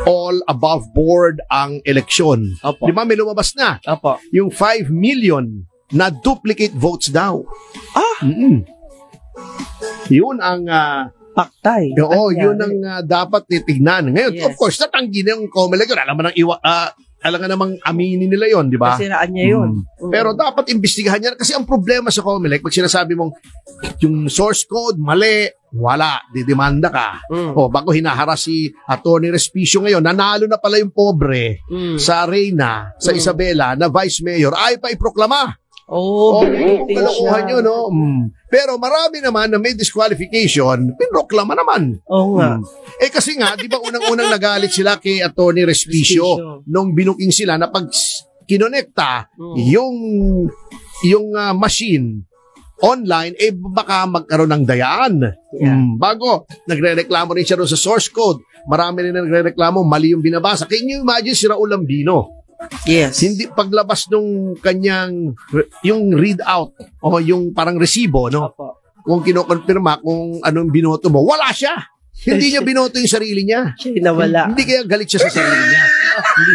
all above board ang eleksyon. Opo. Di ba may lumabas na? Opo. Yung 5 million na duplicate votes daw. Yun ang Paktay. oo, yun ang dapat titignan. Ngayon, Yes. of course, natanggi na yung COMELEC yun. Alam nga namang aminin nila yon, di ba? Kasiraan niya yun. Pero dapat imbestigahan niya kasi ang problema sa COMELEC, pag sinasabi mong yung source code, mali, wala, didemanda ka. O, bago hinaharas si Atty. Respicio ngayon, nanalo na pala yung pobre sa Reyna, sa Isabela, na vice mayor, ay pa iproklama. Kalokohan yun, no? Pero marami naman na may disqualification, pinroklama naman. Oo nga. Kasi nga, di ba unang-unang nagalit sila kay Atty. Respicio nung binuking sila na pag kinonekta yung machine online, baka magkaroon ng dayaan. Bago, nagre-reklamo rin siya doon sa source code. Marami rin nagre-reklamo, mali yung binabasa. Can you imagine si Raul Lambino? Yes. Hindi paglabas nung kanyang yung readout o yung parang resibo, no? Opo. Kung kinokonfirma kung anong binoto mo, wala siya. Hindi niya binoto yung sarili niya. Siya nawala. Hindi kaya galit siya sa sarili niya. Hindi